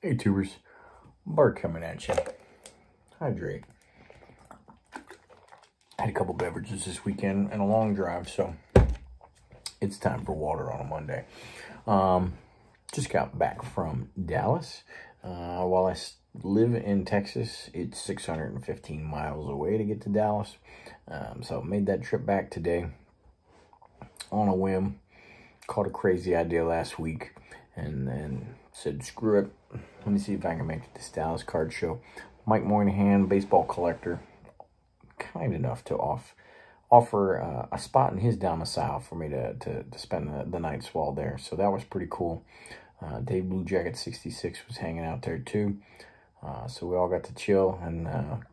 Hey tubers, Bart coming at you. Hydrate. I had a couple beverages this weekend and a long drive, so it's time for water on a Monday. Just got back from Dallas. While I live in Texas, it's 615 miles away to get to Dallas. So made that trip back today on a whim. Caught a crazy idea last week and then said, screw it. Let me see if I can make it to this Dallas card show. Mike Moynihan, baseball collector, kind enough to offer a spot in his domicile for me to spend the nights while there. So that was pretty cool. Dave Blue Jacket 66 was hanging out there too. So we all got to chill and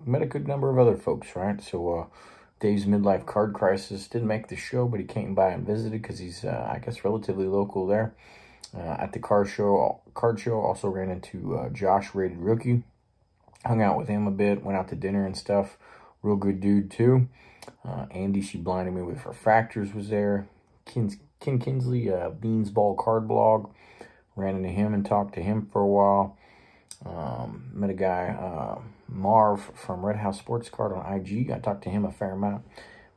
met a good number of other folks, right? So Dave's Midlife Card Crisis didn't make the show, but he came by and visited because he's, I guess, relatively local there. At the card show, also ran into Josh, Rated Rookie. Hung out with him a bit, went out to dinner and stuff. Real good dude, too. Andy, she blinded me with refractors, was there. Ken Kinsley, Beansball Card Blog. Ran into him and talked to him for a while. Met a guy, Marv from Red House Sports Card on IG. I talked to him a fair amount.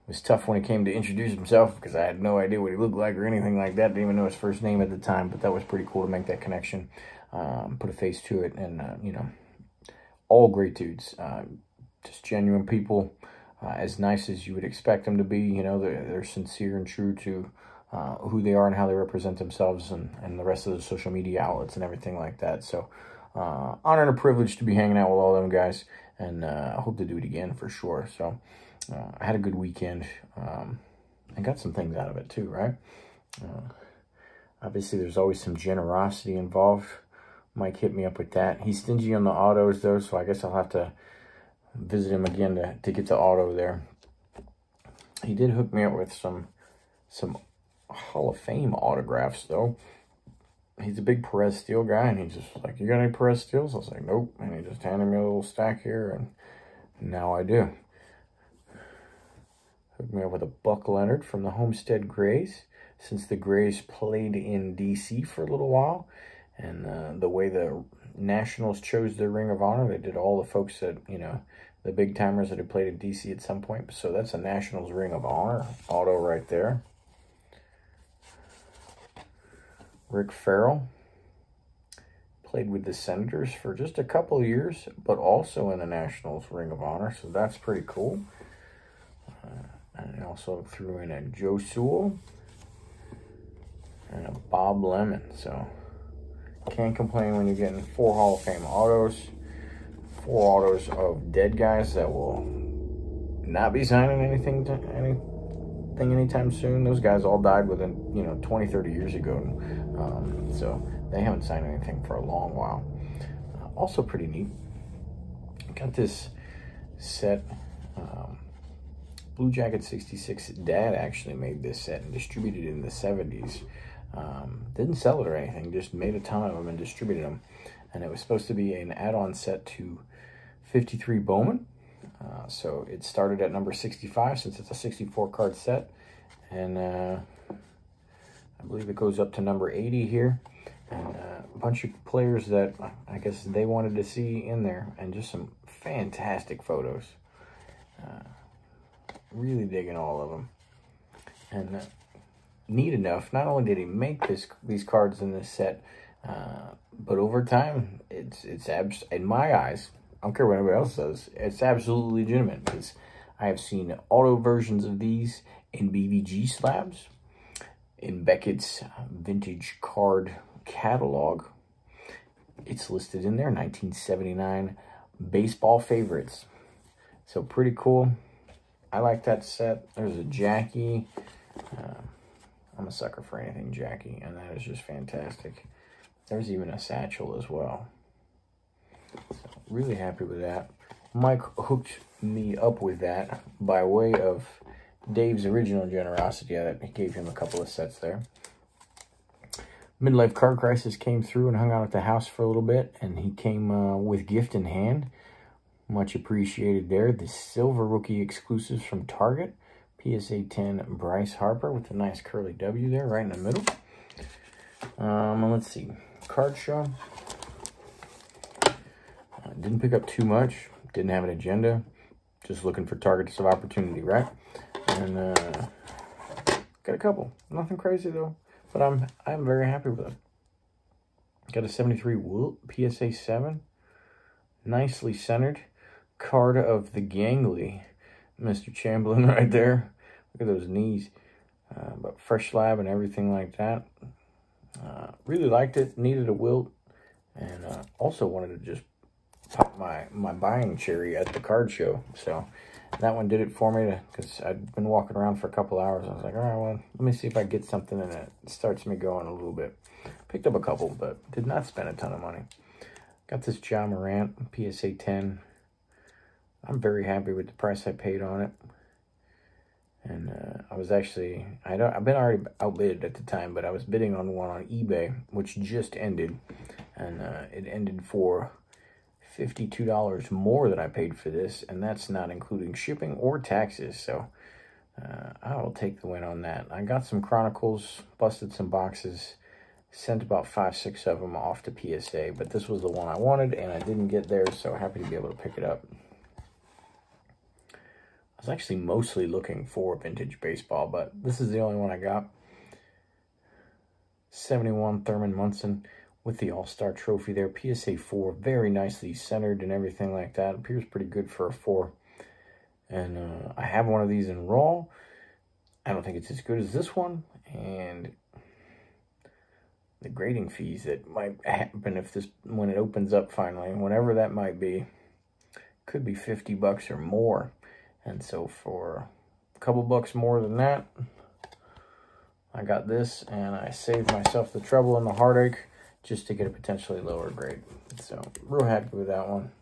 It was tough when he came to introduce himself because I had no idea what he looked like or anything like that. Didn't even know his first name at the time, but that was pretty cool to make that connection. Put a face to it, and, you know, all great dudes. Just genuine people, as nice as you would expect them to be. You know, they're sincere and true to who they are and how they represent themselves and the rest of the social media outlets and everything like that. So, honor and a privilege to be hanging out with all them guys, and I hope to do it again for sure. So, I had a good weekend. I got some things out of it too, right? Obviously, there's always some generosity involved. Mike hit me up with that. He's stingy on the autos, though, so I guess I'll have to visit him again to get the auto there. He did hook me up with some Hall of Fame autographs, though. He's a big Perez Steel guy, and he's just like, you got any Perez Steels? I was like, nope. And he just handed me a little stack here, and now I do. Hooked me up with a Buck Leonard from the Homestead Grays, since the Grays played in D.C. for a little while. And the way the Nationals chose their Ring of Honor, they did all the folks that, you know, the big timers that had played in D.C. at some point. So that's a Nationals Ring of Honor auto right there. Rick Farrell played with the Senators for just a couple of years, but also in the Nationals Ring of Honor. So that's pretty cool. And I also threw in a Joe Sewell and a Bob Lemon. So can't complain when you're getting 4 Hall of Fame autos. 4 autos of dead guys that will not be signing anything anytime soon. Those guys all died within, you know, 20, 30 years ago. So they haven't signed anything for a long while. Also pretty neat. Got this set. Blue Jacket 66, Dad actually made this set and distributed it in the 70s. Didn't sell it or anything, just made a ton of them and distributed them. And it was supposed to be an add-on set to 53 Bowman. So it started at number 65 since it's a 64 card set. And I believe it goes up to number 80 here. And a bunch of players that I guess they wanted to see in there. And just some fantastic photos. Really digging all of them. And neat enough, not only did he make these cards in this set, but over time, it's in my eyes, I don't care what anybody else says, it's absolutely legitimate, because I have seen auto versions of these in BVG slabs, in Beckett's vintage card catalog. It's listed in there, 1979 baseball favorites. So pretty cool. I like that set. There's a Jackie. I'm a sucker for anything Jackie, and that is just fantastic. There's even a satchel as well. So really happy with that. Mike hooked me up with that by way of Dave's original generosity. I gave him a couple of sets there. Midlife Card Crisis came through and hung out at the house for a little bit, and he came with gift in hand. Much appreciated there. The silver rookie exclusives from Target. PSA 10 Bryce Harper with a nice curly W there right in the middle. Let's see. Card show. Didn't pick up too much. Didn't have an agenda. Just looking for targets of opportunity, right? And got a couple. Nothing crazy though, but I'm very happy with it. Got a 73 Wilt PSA 7, nicely centered. Card of the Gangly, Mr. Chamberlain right there. Look at those knees. But fresh slab and everything like that. Really liked it. Needed a Wilt, and also wanted to just pop my buying cherry at the card show. So that one did it for me, because I'd been walking around for a couple hours. I was like, all right, well, let me see if I get something, and it starts me going a little bit. Picked up a couple, but did not spend a ton of money. Got this Ja Morant PSA 10. I'm very happy with the price I paid on it. And I was actually, I've been already outbid at the time, but I was bidding on one on eBay, which just ended. And it ended for $52 more than I paid for this, and that's not including shipping or taxes. So I will take the win on that. I got some Chronicles, busted some boxes, sent about 5-6 of them off to PSA, but this was the one I wanted, and I didn't get there, so happy to be able to pick it up. I was actually mostly looking for vintage baseball, but this is the only one I got. 71 Thurman Munson with the All-Star trophy there. PSA 4, very nicely centered and everything like that. Appears pretty good for a 4. And I have one of these in raw. I don't think it's as good as this one. And the grading fees that might happen if this, when it opens up finally, whenever that might be, could be $50 or more. And so for a couple bucks more than that, I got this, and I saved myself the trouble and the heartache just to get a potentially lower grade. So real happy with that one.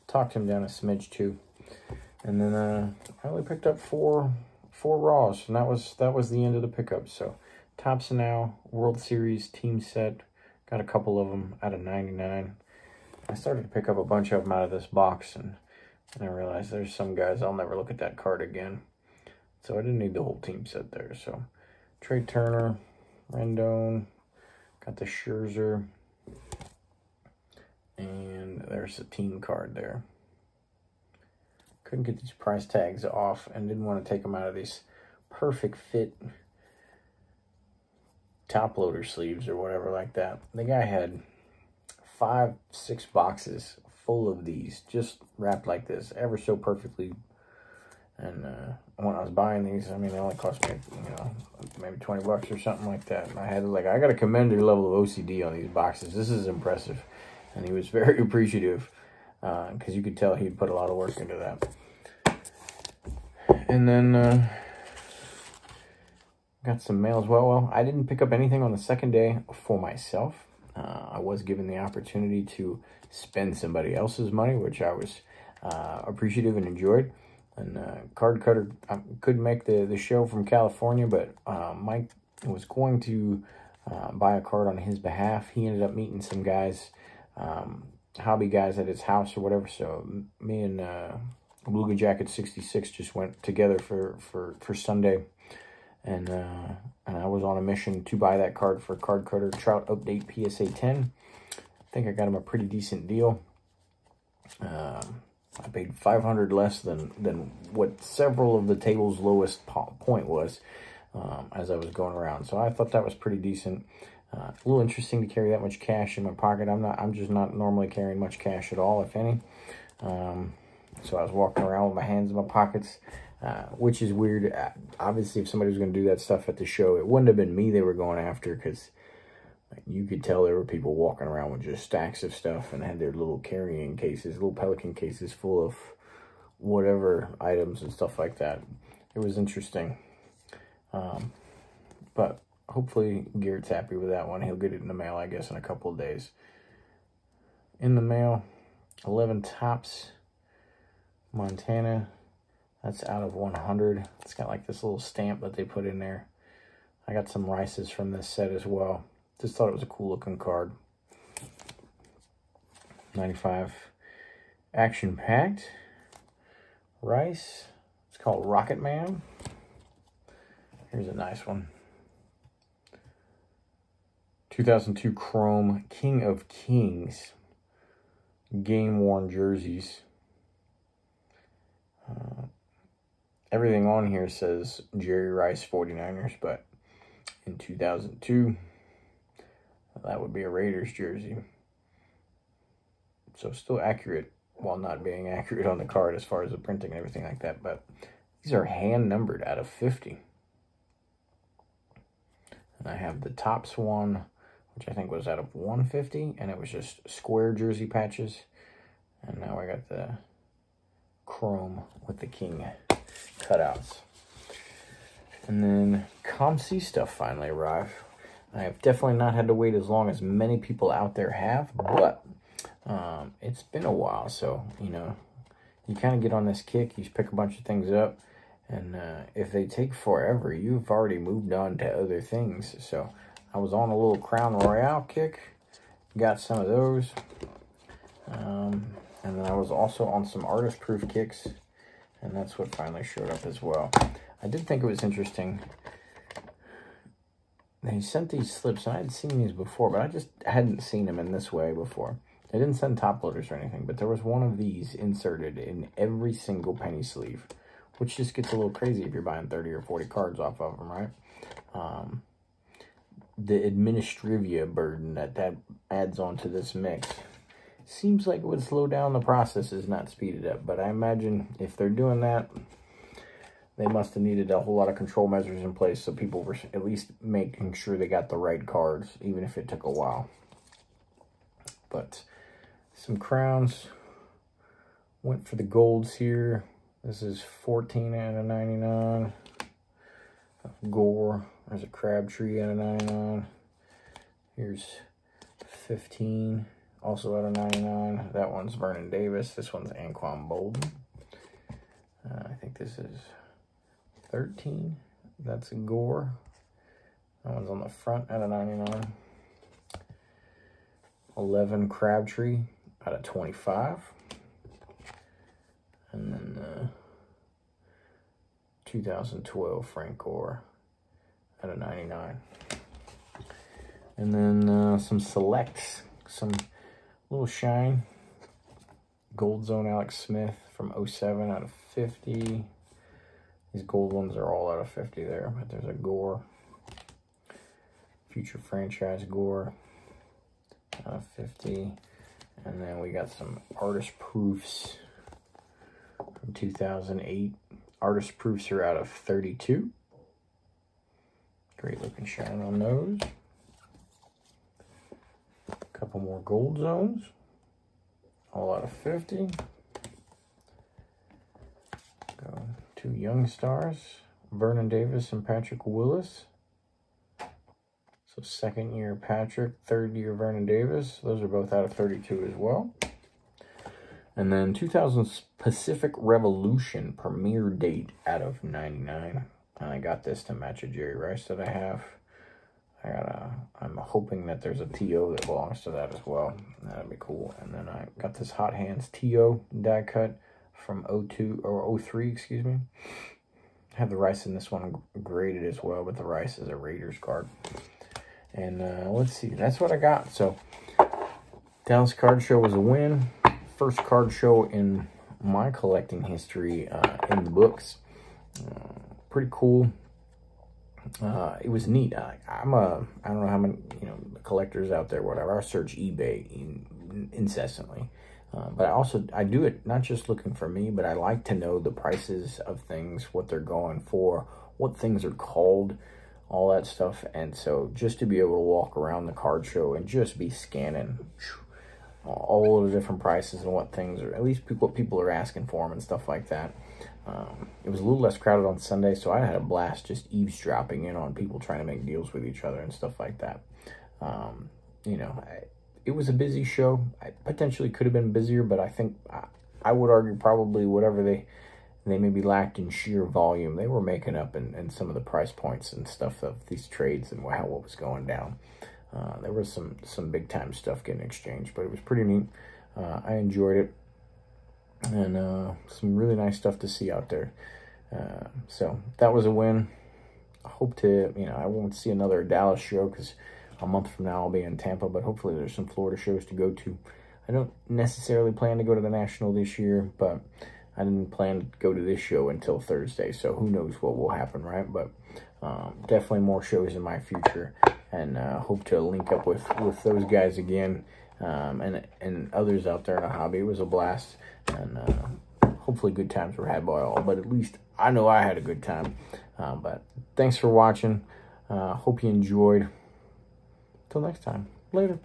Talked him down a smidge too. And then I only picked up four raws, and that was the end of the pickup. So Topps Now World Series team set, got a couple of them out of 99. I started to pick up a bunch of them out of this box, and I realized there's some guys I'll never look at that card again. So I didn't need the whole team set there. So Trey Turner, Rendon, got the Scherzer, and there's a team card there. Couldn't get these price tags off and didn't want to take them out of these perfect fit top loader sleeves or whatever like that. The guy had 5-6 boxes full of these, just wrapped like this, ever so perfectly. And when I was buying these, I mean, they only cost me, you know, maybe 20 bucks or something like that. And I had to, like, I got to commend your level of OCD on these boxes. This is impressive. And he was very appreciative, because you could tell he'd put a lot of work into that. And then got some mail as well. Well, I didn't pick up anything on the second day for myself. I was given the opportunity to spend somebody else's money, which I was appreciative and enjoyed. And Card Cutter, I couldn't make the show from California, but Mike was going to buy a card on his behalf. He ended up meeting some guys, hobby guys at his house or whatever. So me and Beluga Jacket 66 just went together for Sunday. And I was on a mission to buy that card for Card Cutter Trout Update PSA 10. I think I got him a pretty decent deal. I paid $500 less than what several of the table's lowest point was as I was going around. So I thought that was pretty decent. A little interesting to carry that much cash in my pocket. I'm just not normally carrying much cash at all, if any. So I was walking around with my hands in my pockets, which is weird. Obviously, if somebody was going to do that stuff at the show, it wouldn't have been me they were going after, because you could tell there were people walking around with just stacks of stuff and had their little carrying cases, little Pelican cases full of whatever items and stuff like that. It was interesting. But hopefully Garrett's happy with that one. He'll get it in the mail, I guess, in a couple of days. In the mail, 11 Topps Montana. That's out of 100. It's got like this little stamp that they put in there. I got some Rices from this set as well. Just thought it was a cool looking card. 95 Action Packed Rice. It's called Rocket Man. Here's a nice one. 2002 Chrome King of Kings. game-worn jerseys. Everything on here says Jerry Rice 49ers, but in 2002, that would be a Raiders jersey. So still accurate while not being accurate on the card as far as the printing and everything like that. But these are hand-numbered out of 50. And I have the Topps one, which I think was out of 150, and it was just square jersey patches. And now I got the chrome with the king cutouts. And then COMC stuff finally arrived. I have definitely not had to wait as long as many people out there have, but it's been a while. So, you know, you kind of get on this kick, you pick a bunch of things up, and if they take forever, you've already moved on to other things. So I was on a little Crown Royale kick, got some of those. And then I was also on some artist proof kicks, and that's what finally showed up as well. I did think it was interesting. They sent these slips, and I had seen these before, but I just hadn't seen them in this way before. They didn't send top loaders or anything, but there was one of these inserted in every single penny sleeve, which just gets a little crazy if you're buying 30 or 40 cards off of them, right? The administrivia burden that adds on to this mix seems like it would slow down the processes, not speed it up. But I imagine if they're doing that, they must have needed a whole lot of control measures in place so people were at least making sure they got the right cards, even if it took a while. But some crowns. Went for the golds here. This is 14 out of 99. Gore. There's a Crabtree out of 99. Here's 15. Also out of 99. That one's Vernon Davis. This one's Anquan Bolden. I think this is 13. That's a Gore. That one's on the front out of 99. 11 Crabtree out of 25. And then 2012 Frank Gore out of 99. And then some selects. Some little shine. Gold Zone Alex Smith from 07 out of 50. These gold ones are all out of 50 there, but there's a Gore. Future Franchise Gore out of 50. And then we got some artist proofs from 2008. Artist proofs are out of 32. Great looking shine on those. A couple more gold zones. All out of 50. Go two young stars, Vernon Davis and Patrick Willis. So second year Patrick, third year Vernon Davis. Those are both out of 32 as well. And then 2000 Pacific Revolution premiere date out of 99. And I got this to match a Jerry Rice that I have. I'm hoping that there's a TO that belongs to that as well. That'd be cool. And then I got this Hot Hands TO die cut from 02 or 03, excuse me. I have the Rice in this one graded as well, but the Rice is a Raiders card. And let's see, that's what I got. So Dallas Card Show was a win. First card show in my collecting history in the books. Pretty cool. It was neat. I don't know how many, collectors out there, whatever. I search eBay incessantly. But I do it not just looking for me, but I like to know the prices of things, what they're going for, what things are called, all that stuff. And so just to be able to walk around the card show and just be scanning all of the different prices and what things are, at least what people are asking for them and stuff like that. It was a little less crowded on Sunday, so I had a blast just eavesdropping in on people trying to make deals with each other and stuff like that. It was a busy show. I potentially could have been busier, but I think I would argue probably whatever they maybe lacked in sheer volume, they were making up in some of the price points and stuff of these trades and what was going down. There was some big time stuff getting exchanged, but it was pretty neat. I enjoyed it, and some really nice stuff to see out there. So that was a win. I hope to, I won't see another Dallas show because a month from now I'll be in Tampa, but hopefully there's some Florida shows to go to. I don't necessarily plan to go to the National this year, but I didn't plan to go to this show until Thursday, so who knows what will happen, right? But definitely more shows in my future, and hope to link up with those guys again, and others out there in the hobby. It was a blast, and hopefully good times were had by all, but at least I know I had a good time. But thanks for watching. Hope you enjoyed. Till next time. Later.